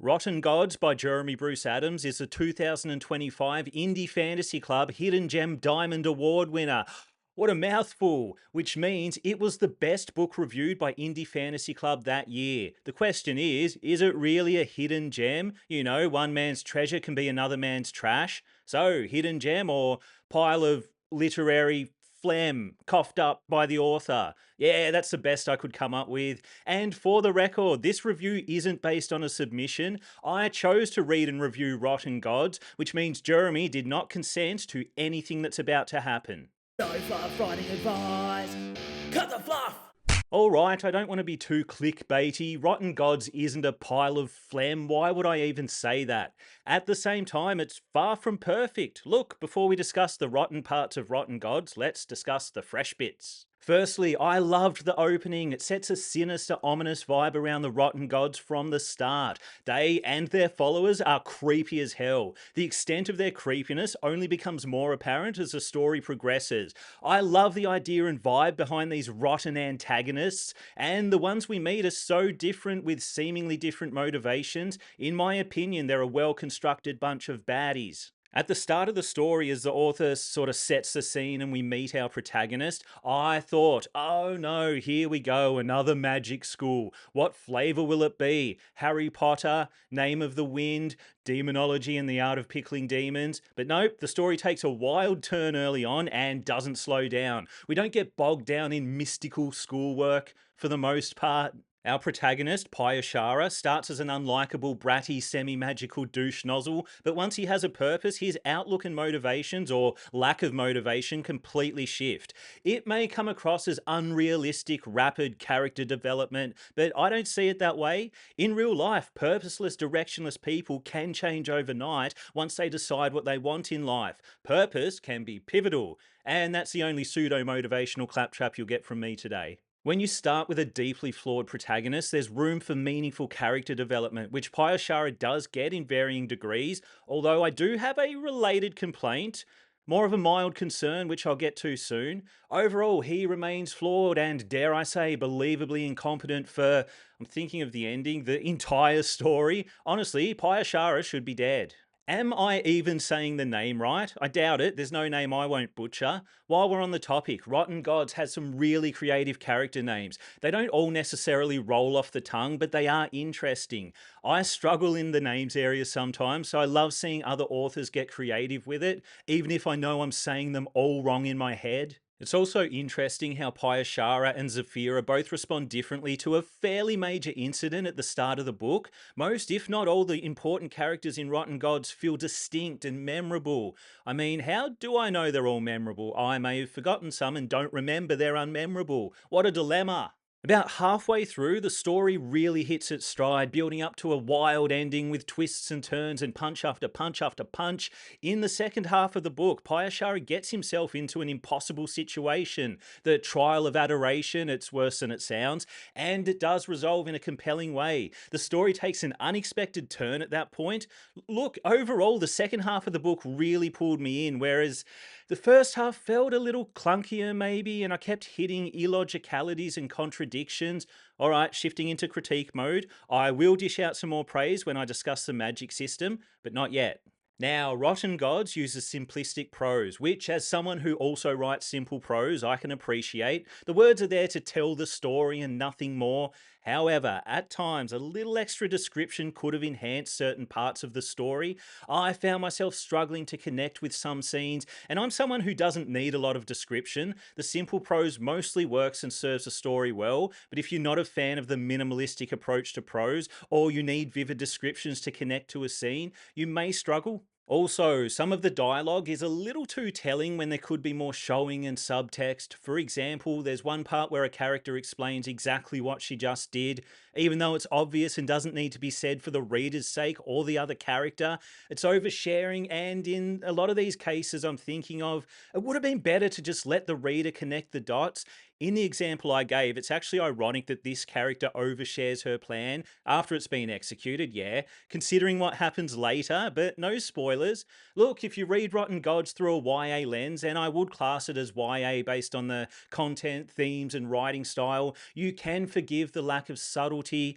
Rotten Gods by Jeremy Bruce Adams is a 2025 Indie Fantasy Club Hidden Gem Diamond Award winner. What a mouthful, which means it was the best book reviewed by Indie Fantasy Club that year. The question is it really a hidden gem? You know, one man's treasure can be another man's trash. So, hidden gem or pile of literary phlegm coughed up by the author? Yeah, that's the best I could come up with. And for the record, this review isn't based on a submission. I chose to read and review Rotten Gods, which means Jeremy did not consent to anything that's about to happen. No fluff writing advice. Cut the fluff! Alright, I don't want to be too clickbaity. Rotten Gods isn't a pile of phlegm. Why would I even say that? At the same time, it's far from perfect. Look, before we discuss the rotten parts of Rotten Gods, let's discuss the fresh bits. Firstly, I loved the opening. It sets a sinister, ominous vibe around the Rotten Gods from the start. They and their followers are creepy as hell. The extent of their creepiness only becomes more apparent as the story progresses. I love the idea and vibe behind these rotten antagonists, and the ones we meet are so different with seemingly different motivations. In my opinion, they're a well-constructed bunch of baddies. At the start of the story, as the author sort of sets the scene and we meet our protagonist, I thought, oh no, here we go, another magic school. What flavour will it be? Harry Potter, Name of the Wind, demonology and the art of pickling demons? But nope, the story takes a wild turn early on and doesn't slow down. We don't get bogged down in mystical schoolwork for the most part. Our protagonist, Pyashara, starts as an unlikable, bratty, semi-magical douche nozzle, but once he has a purpose, his outlook and motivations, or lack of motivation, completely shift. It may come across as unrealistic, rapid character development, but I don't see it that way. In real life, purposeless, directionless people can change overnight once they decide what they want in life. Purpose can be pivotal, and that's the only pseudo-motivational claptrap you'll get from me today. When you start with a deeply flawed protagonist, there's room for meaningful character development, which Pyashara does get in varying degrees, although I do have a related complaint. More of a mild concern, which I'll get to soon. Overall, he remains flawed and, dare I say, believably incompetent for, I'm thinking of the ending, the entire story. Honestly, Pyashara should be dead. Am I even saying the name right? I doubt it. There's no name I won't butcher. While we're on the topic, Rotten Gods has some really creative character names. They don't all necessarily roll off the tongue, but they are interesting. I struggle in the names area sometimes, so I love seeing other authors get creative with it, even if I know I'm saying them all wrong in my head. It's also interesting how Pyashara and Zafira both respond differently to a fairly major incident at the start of the book. Most, if not all, the important characters in Rotten Gods feel distinct and memorable. I mean, how do I know they're all memorable? I may have forgotten some and don't remember they're unmemorable. What a dilemma! About halfway through, the story really hits its stride, building up to a wild ending with twists and turns and punch after punch after punch. In the second half of the book, Pyashara gets himself into an impossible situation. The trial of adoration, it's worse than it sounds, and it does resolve in a compelling way. The story takes an unexpected turn at that point. Look, overall, the second half of the book really pulled me in, whereas the first half felt a little clunkier, maybe, and I kept hitting illogicalities and contradictions. All right, shifting into critique mode. I will dish out some more praise when I discuss the magic system, but not yet. Now, Rotten Gods uses simplistic prose, which, as someone who also writes simple prose, I can appreciate. The words are there to tell the story and nothing more. However, at times, a little extra description could have enhanced certain parts of the story. I found myself struggling to connect with some scenes, and I'm someone who doesn't need a lot of description. The simple prose mostly works and serves the story well, but if you're not a fan of the minimalistic approach to prose, or you need vivid descriptions to connect to a scene, you may struggle. Also, some of the dialogue is a little too telling when there could be more showing and subtext. For example, there's one part where a character explains exactly what she just did, even though it's obvious and doesn't need to be said for the reader's sake or the other character. It's oversharing, and in a lot of these cases I'm thinking of, it would have been better to just let the reader connect the dots. In the example I gave, it's actually ironic that this character overshares her plan after it's been executed, yeah, considering what happens later, but no spoilers. Look, if you read Rotten Gods through a YA lens, and I would class it as YA based on the content, themes, and writing style, you can forgive the lack of subtlety,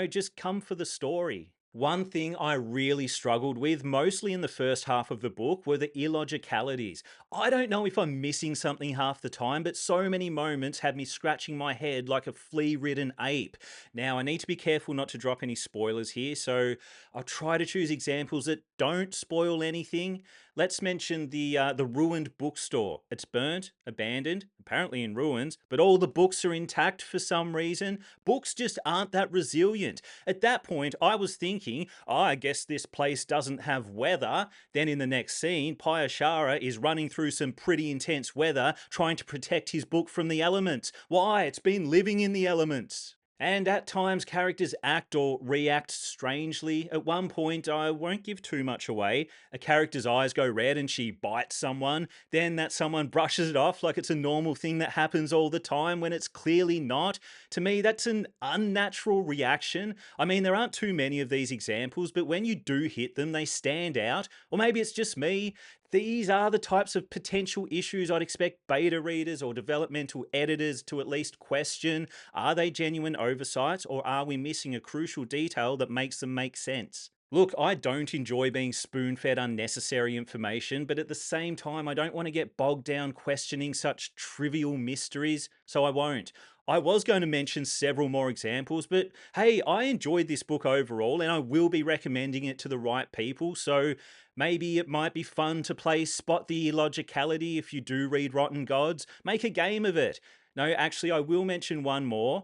just come for the story. One thing I really struggled with, mostly in the first half of the book, were the illogicalities. I don't know if I'm missing something half the time, but so many moments had me scratching my head like a flea ridden ape. Now, I need to be careful not to drop any spoilers here, so I'll try to choose examples that don't spoil anything. Let's mention the ruined bookstore. It's burnt, abandoned, apparently in ruins, but all the books are intact for some reason. Books just aren't that resilient. At that point, I was thinking, oh, I guess this place doesn't have weather. Then in the next scene, Pyashara is running through some pretty intense weather, trying to protect his book from the elements. Why? It's been living in the elements. And at times, characters act or react strangely. At one point, I won't give too much away, a character's eyes go red and she bites someone. Then that someone brushes it off like it's a normal thing that happens all the time when it's clearly not. To me, that's an unnatural reaction. I mean, there aren't too many of these examples, but when you do hit them, they stand out. Or maybe it's just me. These are the types of potential issues I'd expect beta readers or developmental editors to at least question. Are they genuine oversights, or are we missing a crucial detail that makes them make sense? Look, I don't enjoy being spoon fed unnecessary information, but at the same time, I don't want to get bogged down questioning such trivial mysteries, so I won't. I was going to mention several more examples, but hey, I enjoyed this book overall and I will be recommending it to the right people, so maybe it might be fun to play Spot the Illogicality if you do read Rotten Gods. Make a game of it. No, actually, I will mention one more.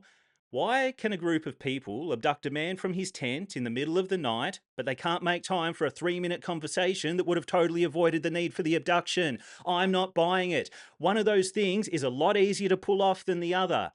Why can a group of people abduct a man from his tent in the middle of the night, but they can't make time for a 3-minute conversation that would have totally avoided the need for the abduction? I'm not buying it. One of those things is a lot easier to pull off than the other.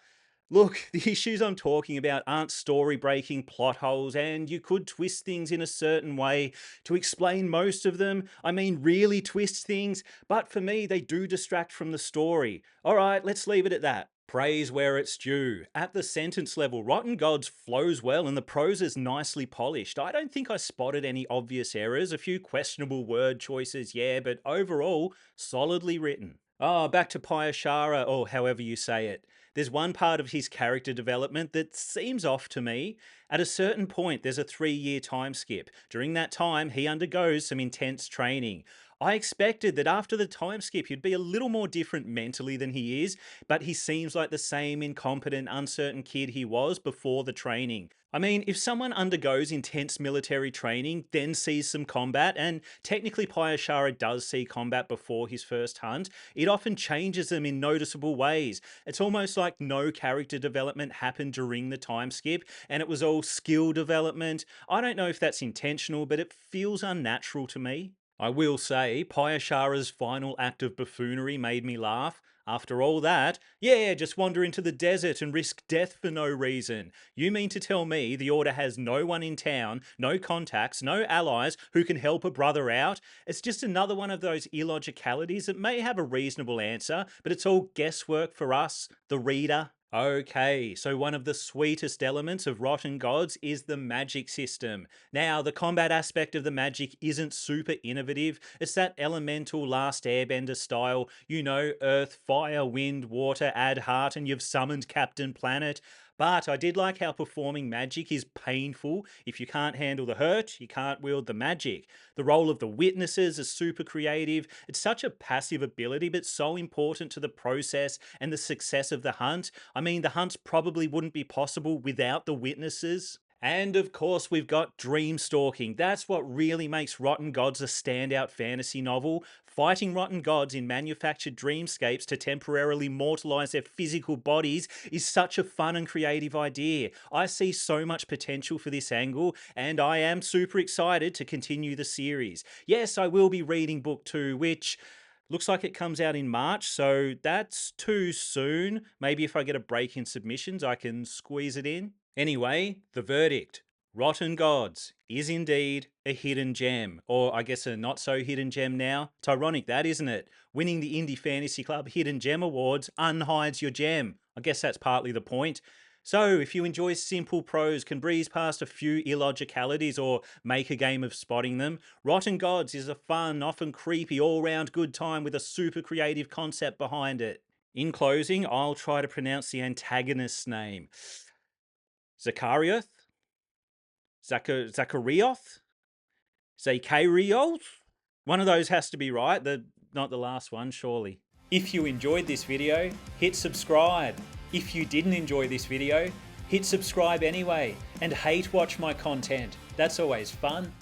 Look, the issues I'm talking about aren't story breaking plot holes, and you could twist things in a certain way to explain most of them. I mean, really twist things, but for me, they do distract from the story. All right, let's leave it at that. Praise where it's due. At the sentence level, Rotten Gods flows well and the prose is nicely polished. I don't think I spotted any obvious errors, a few questionable word choices, yeah, but overall, solidly written. Ah, back to Pyashara, or however you say it. There's one part of his character development that seems off to me. At a certain point, there's a 3-year time skip. During that time, he undergoes some intense training. I expected that after the time skip, he'd be a little more different mentally than he is, but he seems like the same incompetent, uncertain kid he was before the training. I mean, if someone undergoes intense military training, then sees some combat, and technically Pyashara does see combat before his first hunt, it often changes them in noticeable ways. It's almost like no character development happened during the time skip, and it was all skill development. I don't know if that's intentional, but it feels unnatural to me. I will say, Pyashara's final act of buffoonery made me laugh. After all that, yeah, just wander into the desert and risk death for no reason. You mean to tell me the Order has no one in town, no contacts, no allies who can help a brother out? It's just another one of those illogicalities that may have a reasonable answer, but it's all guesswork for us, the reader. Okay, so one of the sweetest elements of Rotten Gods is the magic system. Now, the combat aspect of the magic isn't super innovative. It's that elemental Last Airbender style, you know, earth, fire, wind, water, add heart, and you've summoned Captain Planet. But I did like how performing magic is painful. If you can't handle the hurt, you can't wield the magic. The role of the witnesses is super creative. It's such a passive ability, but so important to the process and the success of the hunt. I mean, the hunts probably wouldn't be possible without the witnesses. And of course, we've got dream stalking. That's what really makes Rotten Gods a standout fantasy novel. Fighting rotten gods in manufactured dreamscapes to temporarily mortalize their physical bodies is such a fun and creative idea. I see so much potential for this angle, and I am super excited to continue the series. Yes, I will be reading book 2, which looks like it comes out in March, so that's too soon. Maybe if I get a break in submissions, I can squeeze it in. Anyway, the verdict. Rotten Gods is indeed a hidden gem, or I guess a not so hidden gem now. It's ironic that, isn't it? Winning the Indie Fantasy Club Hidden Gem Awards unhides your gem. I guess that's partly the point. So, if you enjoy simple prose, can breeze past a few illogicalities, or make a game of spotting them, Rotten Gods is a fun, often creepy, all round good time with a super creative concept behind it. In closing, I'll try to pronounce the antagonist's name. Zakarioth? Zakarioth? Zakarioth? One of those has to be right. Not the last one, surely. If you enjoyed this video, hit subscribe. If you didn't enjoy this video, hit subscribe anyway and hate watch my content. That's always fun.